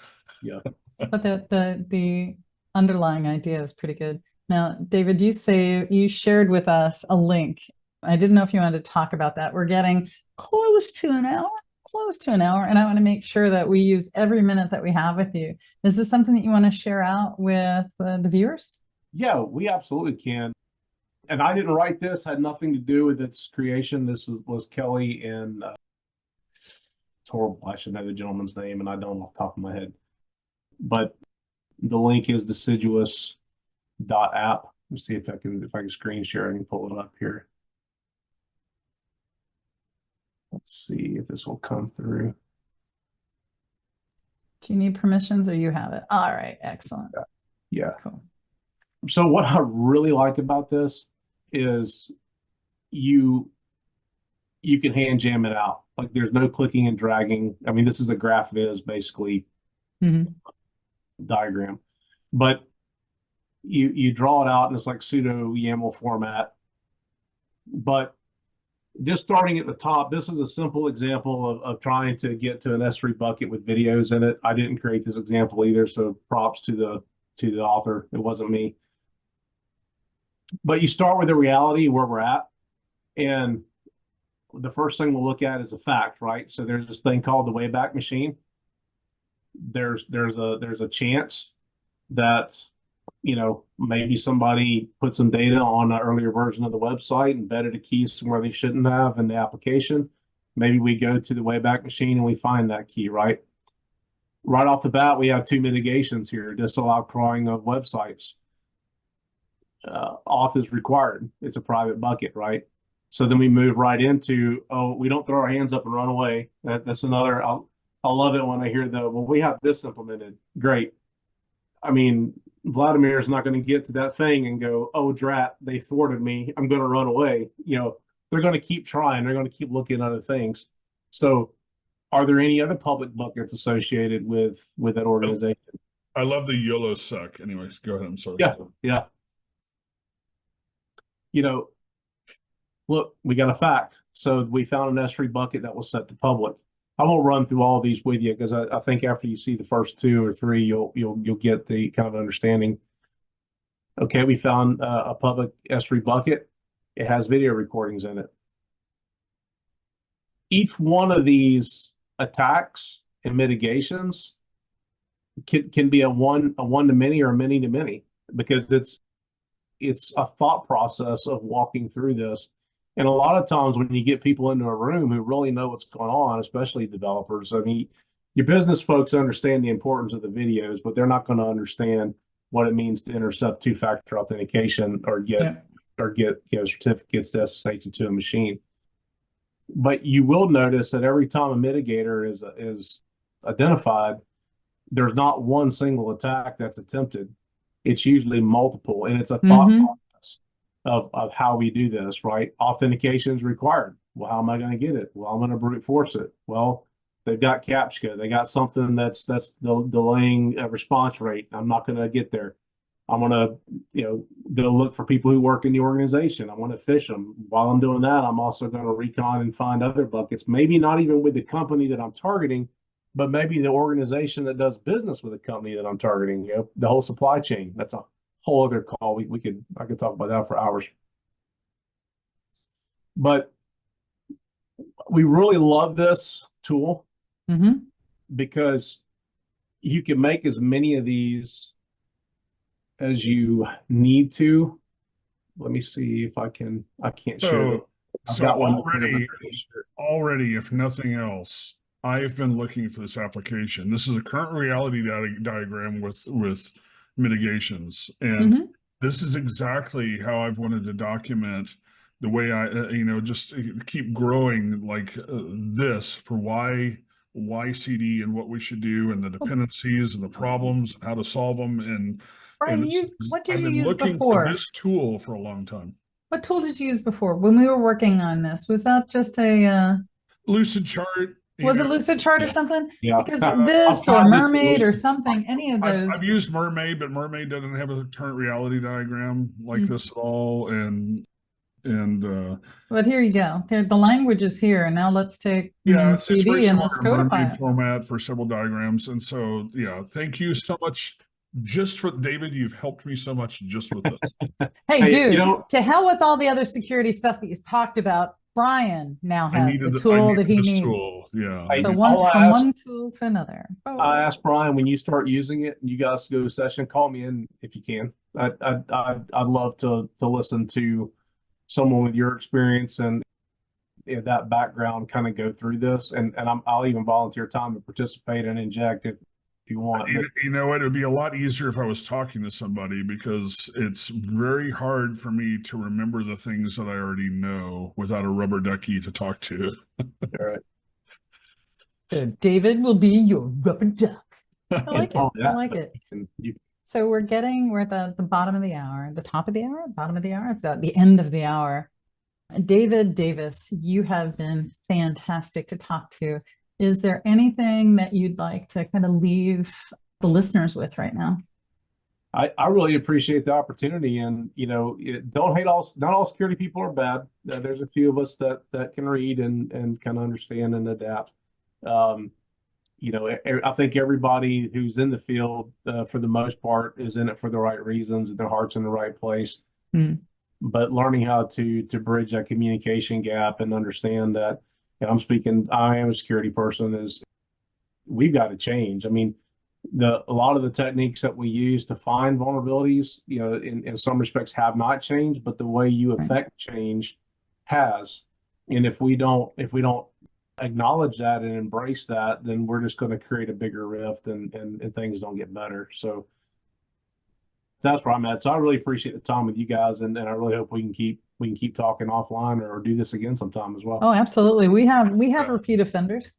Yeah. But the underlying idea is pretty good. Now, David, you shared with us a link. I didn't know if you wanted to talk about that. We're getting close to an hour, and I want to make sure that we use every minute that we have with you. Is this something that you want to share out with the viewers? Yeah, we absolutely can. And I didn't write this, had nothing to do with its creation. This was Kelly and it's horrible. I should know the gentleman's name, and I don't off the top of my head. But the link is Deciduous.app. Let's see if I can screen share. I can pull it up here. Let's see if this will come through. Do you need permissions or you have it? All right, excellent. Yeah. Cool. So what I really like about this is you can hand jam it out. Like there's no clicking and dragging. I mean, this is a graph viz basically diagram, but you draw it out and it's like pseudo YAML format. But just starting at the top, this is a simple example of trying to get to an S3 bucket with videos in it. I didn't create this example either, so props to the author. It wasn't me. But you start with the reality where we're at, and the first thing we'll look at is a fact, right? So there's this thing called the Wayback Machine. There's a chance that maybe somebody put some data on an earlier version of the website, embedded a key somewhere they shouldn't have in the application. Maybe we go to the Wayback Machine and we find that key, right? Right off the bat, we have 2 mitigations here: disallow crawling of websites. Auth is required. It's a private bucket, right? So then we move right into, we don't throw our hands up and run away. That's another, I love it when I hear well, we have this implemented. Great. I mean, Vladimir is not going to get to that thing and go, oh, drat, they thwarted me, I'm going to run away. They're going to keep trying. They're going to keep looking at other things. So are there any other public buckets associated with that organization? I love the YOLO suck. Anyways, go ahead. I'm sorry. Yeah. Look, we got a fact. So we found an S3 bucket that was set to public. I won't run through all of these with you because I think after you see the first 2 or 3, you'll get the kind of understanding. Okay, we found a public S3 bucket. It has video recordings in it. Each one of these attacks and mitigations can be a one to many or a many to many, because it's a thought process of walking through this. And a lot of times when you get people into a room who really know what's going on, especially developers, I mean, your business folks understand the importance of the videos, but they're not going to understand what it means to intercept 2-factor authentication or get certificates to SSH into a machine. But you will notice that every time a mitigator is identified, there's not one single attack that's attempted. It's usually multiple, and it's a thought process of how we do this, right? Authentication is required. Well, how am I going to get it? Well, I'm going to brute force it. Well, they've got CAPTCHA. They got something that's delaying a response rate. I'm not going to get there. I'm going to, go look for people who work in the organization. I want to fish them. While I'm doing that, I'm also going to recon and find other buckets, maybe not even with the company that I'm targeting, but maybe the organization that does business with the company that I'm targeting, the whole supply chain. That's a whole other call. I could talk about that for hours. But we really love this tool because you can make as many of these as you need to. Let me see if I can't share it. I've got one already, if nothing else, I have been looking for this application. This is a current reality diagram with mitigations. And this is exactly how I've wanted to document the way I, just keep growing like this for why CD and what we should do and the dependencies and the problems and how to solve them. And Brian, what did you use before? I've been looking for this tool for a long time. What tool did you use before when we were working on this? Was that just a Lucidchart? Was it Lucidchart or something? Yeah. Because this or Mermaid or something, any of those. I've used Mermaid, but Mermaid doesn't have a current reality diagram like this at all. But here you go. The language is here, and now let's take CD and let's codify it. Format for several diagrams. And so, thank you so much. Just for David, you've helped me so much just with this. Hey, dude, to hell with all the other security stuff that you've talked about. Brian now has the tool that he needs. Yeah. So one tool to another. I asked Brian, when you start using it and you guys go to session, call me in if you can. I'd love to listen to someone with your experience and that background kind of go through this. And I'll even volunteer time to participate and inject if you want. You know what? It would be a lot easier if I was talking to somebody, because it's very hard for me to remember the things that I already know without a rubber ducky to talk to. All right. So David will be your rubber duck. I like it. Yeah. I like it. So we're at the bottom of the hour, the top of the hour, bottom of the hour, the end of the hour. David Davis, you have been fantastic to talk to. Is there anything that you'd like to kind of leave the listeners with right now? I really appreciate the opportunity, and don't hate not all security people are bad. There's a few of us that can read and kind of understand and adapt. I think everybody who's in the field, for the most part, is in it for the right reasons, and their heart's in the right place. But learning how to bridge that communication gap and understand that, I am a security person, is we've got to change. I mean, a lot of the techniques that we use to find vulnerabilities, in some respects have not changed, but the way you affect change has. And if we don't acknowledge that and embrace that, then we're just going to create a bigger rift and things don't get better. So that's where I'm at. So I really appreciate the time with you guys, and I really hope we can keep talking offline or do this again sometime as well. Oh, absolutely. We have repeat offenders.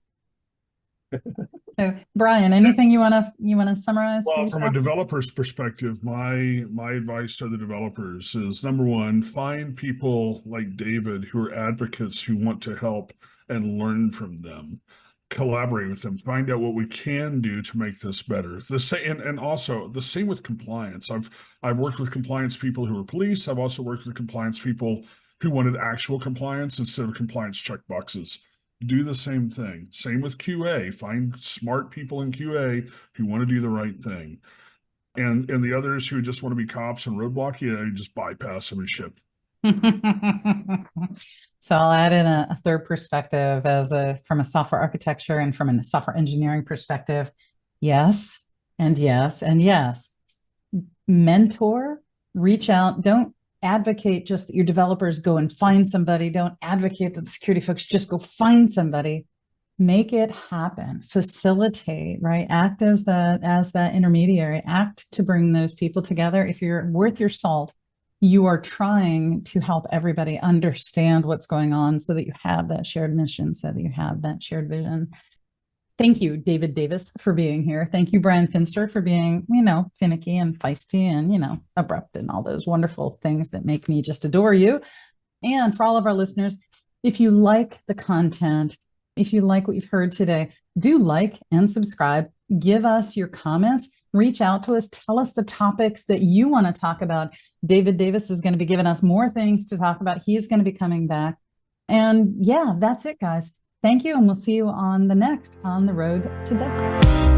So Brian, anything you want to summarize? Well, from a developer's perspective, my advice to the developers is, number one, find people like David who are advocates who want to help and learn from them. Collaborate with them, find out what we can do to make this better. And also the same with compliance. I've worked with compliance people who are police. I've also worked with compliance people who wanted actual compliance instead of compliance checkboxes. Do the same thing. Same with QA. Find smart people in QA who want to do the right thing. And the others who just want to be cops and roadblock you just bypass them and ship. So I'll add in a third perspective from a software architecture and from a software engineering perspective. Yes, and yes, and yes. Mentor, reach out. Don't advocate just that your developers go and find somebody. Don't advocate that the security folks just go find somebody. Make it happen. Facilitate, right? Act as that intermediary. Act to bring those people together. If you're worth your salt, you are trying to help everybody understand what's going on so that you have that shared mission, so that you have that shared vision. Thank you, David Davis, for being here. Thank you, Bryan Finster, for being, finicky and feisty and, abrupt and all those wonderful things that make me just adore you. And for all of our listeners, if you like the content, if you like what you've heard today, do like and subscribe. give us your comments, reach out to us, tell us the topics that you want to talk about. David Davis is going to be giving us more things to talk about. He is going to be coming back. And yeah, that's it, guys. Thank you. And we'll see you on the next On the Road to DevOps.